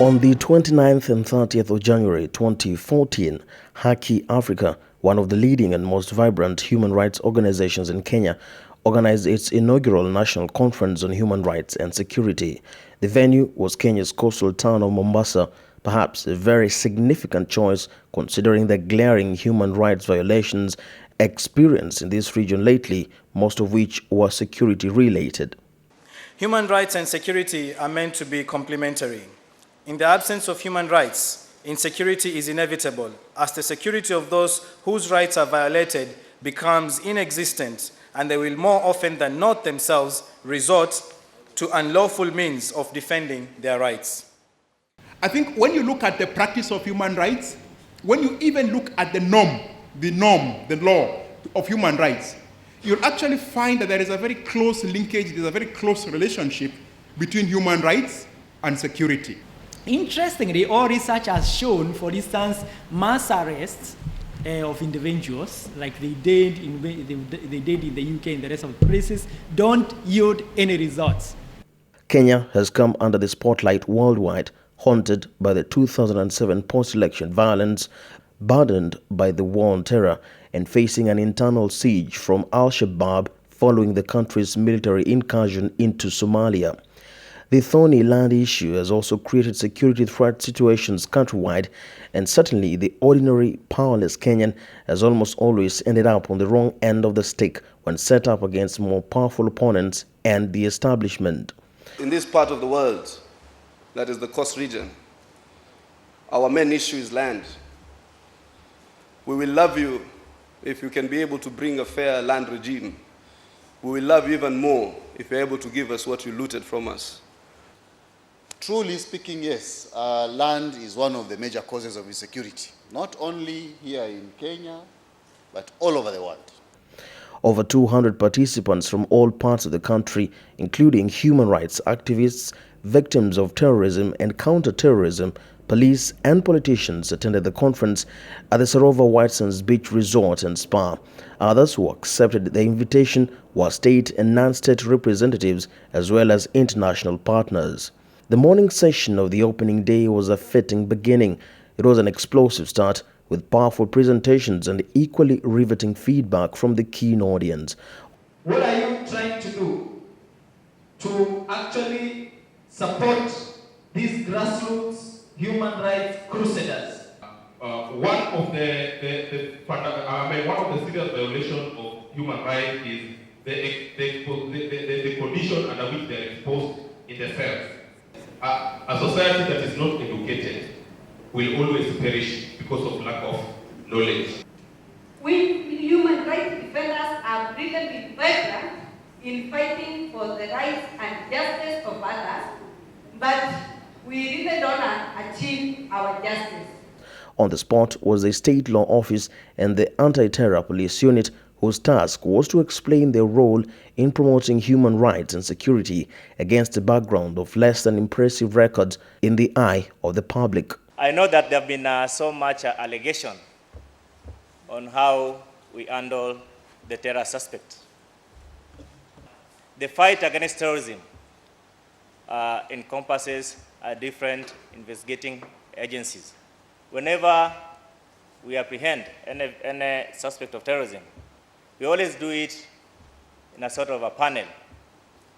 On the 29th and 30th of January 2014, Haki Africa, one of the leading and most vibrant human rights organizations in Kenya, organized its inaugural National Conference on Human Rights and Security. The venue was Kenya's coastal town of Mombasa, perhaps a very significant choice considering the glaring human rights violations experienced in this region lately, most of which were security-related. Human rights and security are meant to be complementary. In the absence of human rights, insecurity is inevitable, as the security of those whose rights are violated becomes inexistent, and they will more often than not themselves resort to unlawful means of defending their rights. I think when you look at the practice of human rights, when you even look at the law of human rights, you'll actually find that there is a very close linkage, there's a very close relationship between human rights and security. Interestingly, all research has shown, for instance, mass arrests of individuals, like they did in the UK and the rest of the places, don't yield any results. Kenya has come under the spotlight worldwide, haunted by the 2007 post-election violence, burdened by the war on terror, and facing an internal siege from Al-Shabaab following the country's military incursion into Somalia. The thorny land issue has also created security threat situations countrywide, and certainly the ordinary, powerless Kenyan has almost always ended up on the wrong end of the stick when set up against more powerful opponents and the establishment. In this part of the world, that is the coast region, our main issue is land. We will love you if you can be able to bring a fair land regime. We will love you even more if you're able to give us what you looted from us. Truly speaking, yes, land is one of the major causes of insecurity, not only here in Kenya, but all over the world. Over 200 participants from all parts of the country, including human rights activists, victims of terrorism and counter-terrorism, police and politicians, attended the conference at the Sarova White Sands Beach Resort and Spa. Others who accepted the invitation were state and non-state representatives as well as international partners. The morning session of the opening day was a fitting beginning. It was an explosive start with powerful presentations and equally riveting feedback from the keen audience. What are you trying to do to actually support these grassroots human rights crusaders? One of the serious violations of human rights is the condition under which they are exposed in the cells. A society that is not educated will always perish because of lack of knowledge. We human rights defenders are brilliantly vibrant in fighting for the rights and justice of others, but we really don't achieve our justice. On the spot was the State Law Office and the Anti-Terror Police Unit, whose task was to explain their role in promoting human rights and security against the background of less than impressive records in the eye of the public. I know that there have been so much allegation on how we handle the terror suspect. The fight against terrorism encompasses different investigating agencies. Whenever we apprehend any suspect of terrorism, we always do it in a sort of a panel,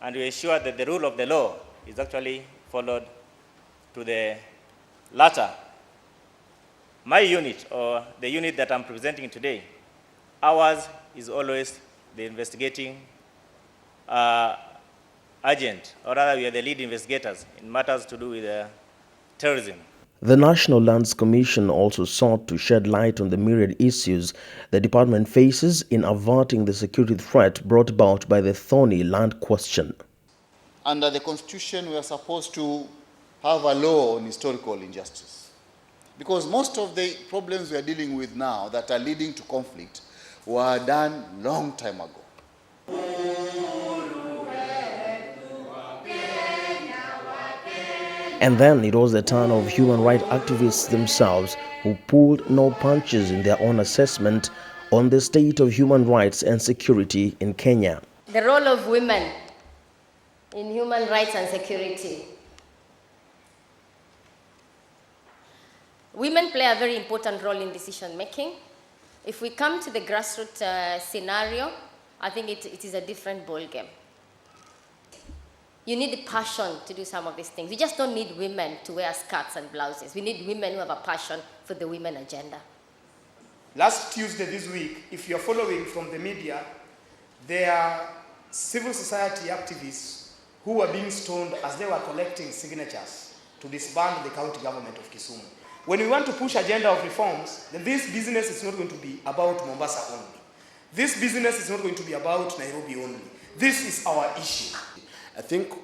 and we ensure that the rule of the law is actually followed to the latter. My unit, or the unit that I'm presenting today, ours is always the investigating agent, or rather we are the lead investigators in matters to do with terrorism. The National Lands Commission also sought to shed light on the myriad issues the department faces in averting the security threat brought about by the thorny land question. Under the Constitution, we are supposed to have a law on historical injustice, because most of the problems we are dealing with now that are leading to conflict were done long time ago. And then it was the turn of human rights activists themselves, who pulled no punches in their own assessment on the state of human rights and security in Kenya. The role of women in human rights and security. Women play a very important role in decision making. If we come to the grassroots scenario, I think it is a different ballgame. You need the passion to do some of these things. We just don't need women to wear skirts and blouses. We need women who have a passion for the women agenda. Last Tuesday this week, if you're following from the media, there are civil society activists who were being stoned as they were collecting signatures to disband the county government of Kisumu. When we want to push agenda of reforms, then this business is not going to be about Mombasa only. This business is not going to be about Nairobi only. This is our issue. I think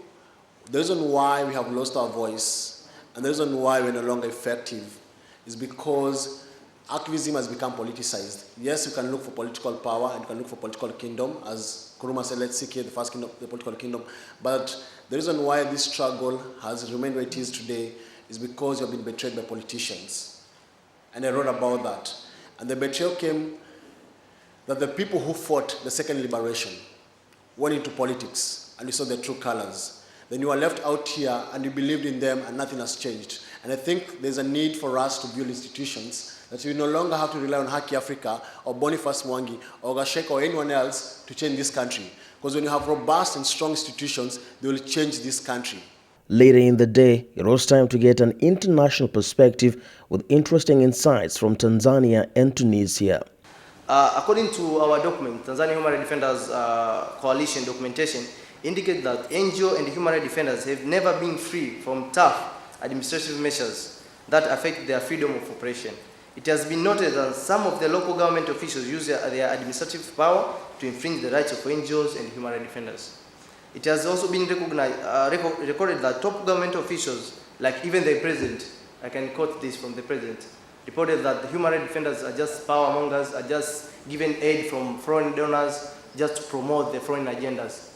the reason why we have lost our voice and the reason why we're no longer effective is because activism has become politicized. Yes, you can look for political power and you can look for political kingdom. As Kuruma said, let's seek here the first kingdom, the political kingdom. But the reason why this struggle has remained where it is today is because you have been betrayed by politicians. And I wrote about that. And the betrayal came that the people who fought the second liberation went into politics and you saw their true colors. Then you are left out here and you believed in them and nothing has changed. And I think there's a need for us to build institutions that we no longer have to rely on Haki Africa or Boniface Mwangi or Gasheka or anyone else to change this country. Because when you have robust and strong institutions, they will change this country. Later in the day, it was time to get an international perspective with interesting insights from Tanzania and Tunisia. According to our document, Tanzania Human Rights Defenders Coalition documentation indicate that NGO and human rights defenders have never been free from tough administrative measures that affect their freedom of operation. It has been noted that some of the local government officials use their administrative power to infringe the rights of NGOs and human rights defenders. It has also been recorded that top government officials, like even the president, I can quote this from the president, reported that the human rights defenders are just power mongers, are just given aid from foreign donors just to promote the foreign agendas.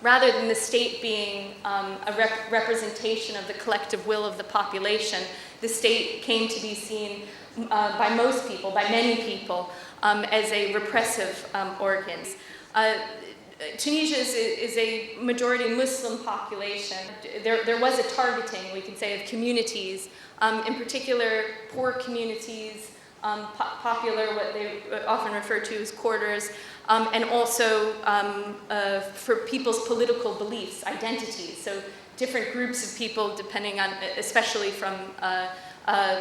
Rather than the state being a representation of the collective will of the population, the state came to be seen by most people, by many people, as a repressive organ. Tunisia is a majority Muslim population. There was a targeting, we can say, of communities, in particular poor communities, popular, what they often refer to as quarters, and also for people's political beliefs, identities. So different groups of people, depending on, especially from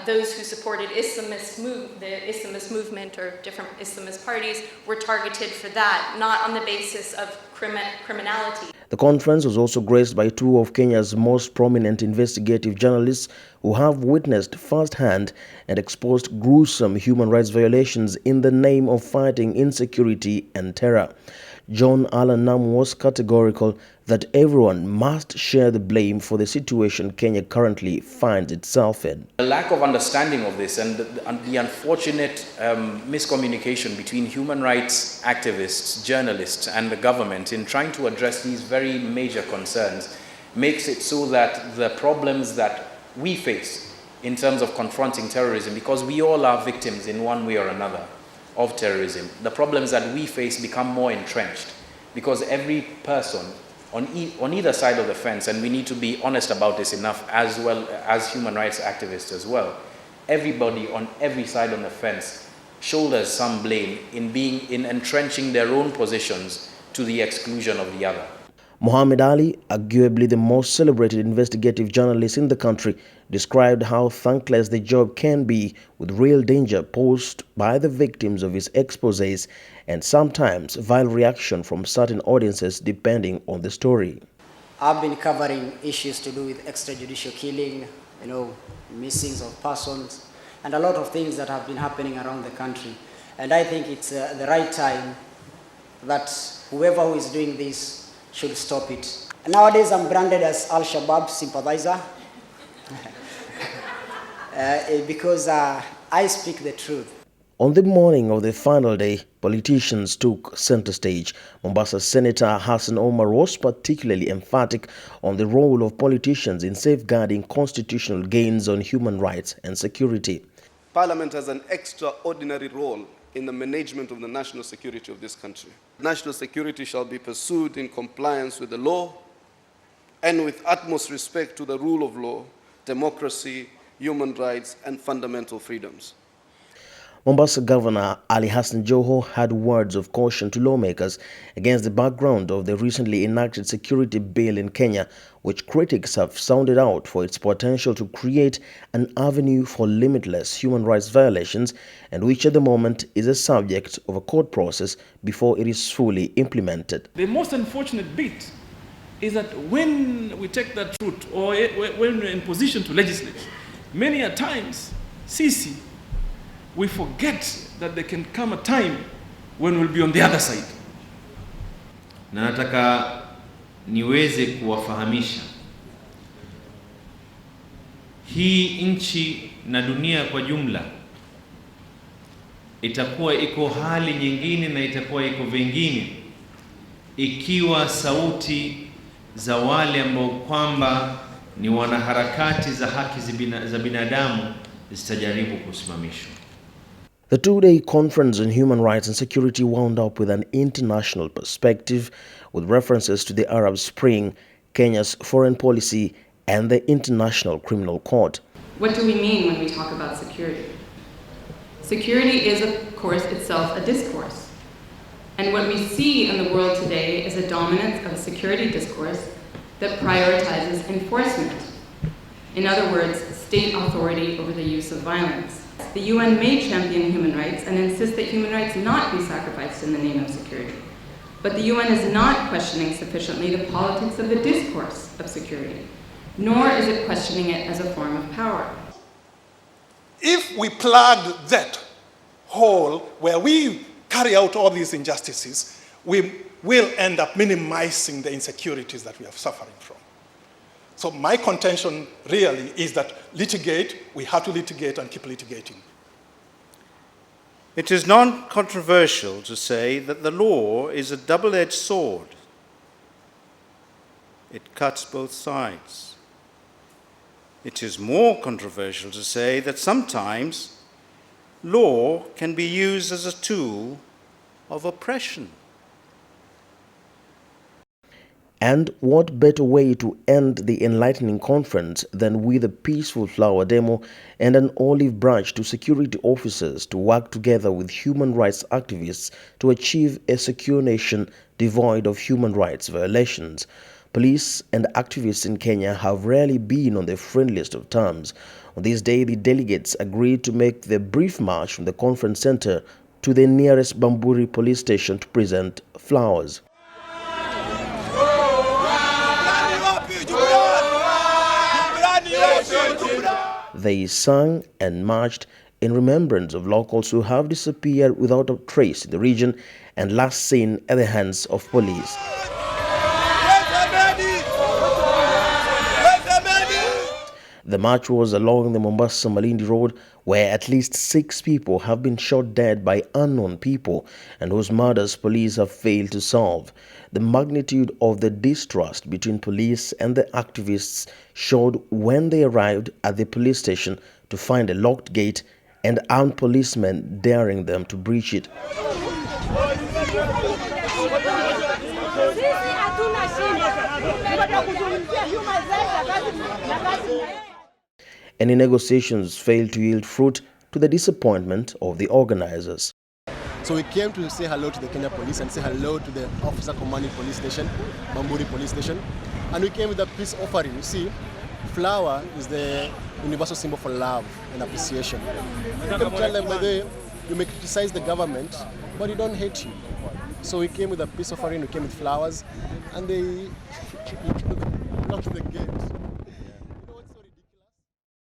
those who supported the Islamist movement or different Islamist parties, were targeted for that, not on the basis of criminality. The conference was also graced by two of Kenya's most prominent investigative journalists who have witnessed firsthand and exposed gruesome human rights violations in the name of fighting insecurity and terror. John Allan Namu was categorical that everyone must share the blame for the situation Kenya currently finds itself in. The lack of understanding of this and the unfortunate miscommunication between human rights activists, journalists and the government in trying to address these very major concerns makes it so that the problems that we face in terms of confronting terrorism, because we all are victims in one way or another of terrorism, the problems that we face become more entrenched because every person on either side of the fence, and we need to be honest about this enough, as well as human rights activists as well, everybody on every side on the fence shoulders some blame in entrenching their own positions to the exclusion of the other. Muhammad Ali, arguably the most celebrated investigative journalist in the country, described how thankless the job can be with real danger posed by the victims of his exposés and sometimes vile reaction from certain audiences depending on the story. I've been covering issues to do with extrajudicial killing, missings of persons, and a lot of things that have been happening around the country. And I think it's the right time that whoever who is doing this should stop it. Nowadays I'm branded as Al-Shabaab sympathizer because I speak the truth. On the morning of the final day, politicians took center stage. Mombasa Senator Hassan Omar was particularly emphatic on the role of politicians in safeguarding constitutional gains on human rights and security. Parliament has an extraordinary role in the management of the national security of this country. National security shall be pursued in compliance with the law and with utmost respect to the rule of law, democracy, human rights, and fundamental freedoms. Mombasa Governor Ali Hassan Joho had words of caution to lawmakers against the background of the recently enacted security bill in Kenya, which critics have sounded out for its potential to create an avenue for limitless human rights violations, and which at the moment is a subject of a court process before it is fully implemented. The most unfortunate bit is that when we take that route, or when we're in position to legislate, many a times, we forget that there can come a time when we'll be on the other side. Na nataka niweze kuwafahamisha hii nchi na dunia kwa jumla itakuwa iko hali nyingine na itakuwa iko vingine ikiwa sauti za wale ambao kwamba ni wanaharakati za haki za binadamu zitajaribu kusimamishwa. The two-day conference on human rights and security wound up with an international perspective with references to the Arab Spring, Kenya's foreign policy, and the International Criminal Court. What do we mean when we talk about security? Security is, of course, itself a discourse. And what we see in the world today is a dominance of a security discourse that prioritizes enforcement. In other words, state authority over the use of violence. The UN may champion human rights and insist that human rights not be sacrificed in the name of security. But the UN is not questioning sufficiently the politics of the discourse of security, nor is it questioning it as a form of power. If we plug that hole where we carry out all these injustices, we will end up minimizing the insecurities that we are suffering from. So my contention really is that we have to litigate and keep litigating. It is non-controversial to say that the law is a double-edged sword. It cuts both sides. It is more controversial to say that sometimes law can be used as a tool of oppression. And what better way to end the enlightening conference than with a peaceful flower demo and an olive branch to security officers to work together with human rights activists to achieve a secure nation devoid of human rights violations. Police and activists in Kenya have rarely been on the friendliest of terms. On this day, the delegates agreed to make the brief march from the conference center to the nearest Bamburi police station to present flowers. They sang and marched in remembrance of locals who have disappeared without a trace in the region and last seen at the hands of police. The march was along the Mombasa-Malindi Road, where at least 6 people have been shot dead by unknown people and whose murders police have failed to solve. The magnitude of the distrust between police and the activists showed when they arrived at the police station to find a locked gate and armed policemen daring them to breach it. Any negotiations failed to yield fruit to the disappointment of the organizers. So we came to say hello to the Kenya Police and say hello to the officer commanding police station, Bamburi police station. And we came with a peace offering. You see, flower is the universal symbol for love and appreciation. You can tell them, by the way, you may criticize the government, but you don't hate you. So we came with a peace offering, we came with flowers, and they knocked the gate.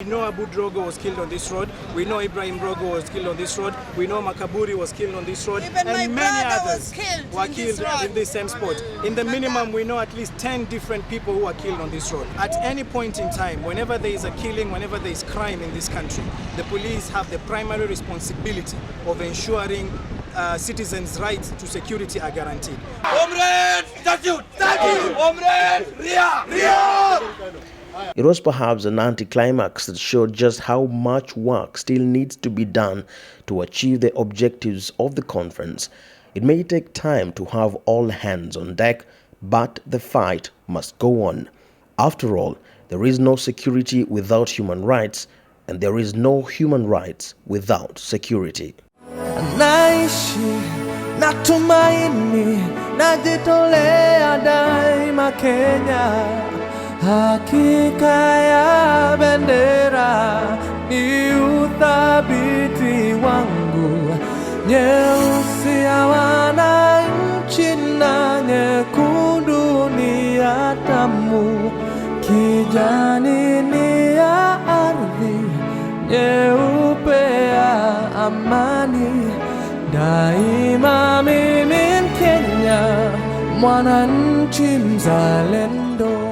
We know Abu Drogo was killed on this road. We know Ibrahim Drogo was killed on this road. We know Makaburi was killed on this road. Even and many others were killed in in this same spot. In the minimum, we know at least 10 different people who were killed on this road. At any point in time, whenever there is a killing, whenever there is crime in this country, the police have the primary responsibility of ensuring citizens' rights to security are guaranteed. It was perhaps an anticlimax that showed just how much work still needs to be done to achieve the objectives of the conference. It may take time to have all hands on deck, but the fight must go on. After all, there is no security without human rights, and there is no human rights without security. Naishi na tumaini, najitolea daima Kenya. Hakika ya bendera ni uthabiti wangu, nyeusi ya wananchi na nyekundu ni ya damu, kijani ni ya ardhi, nyeupe ya amani. Daima mimi Mkenya, mwananchi mzalendo.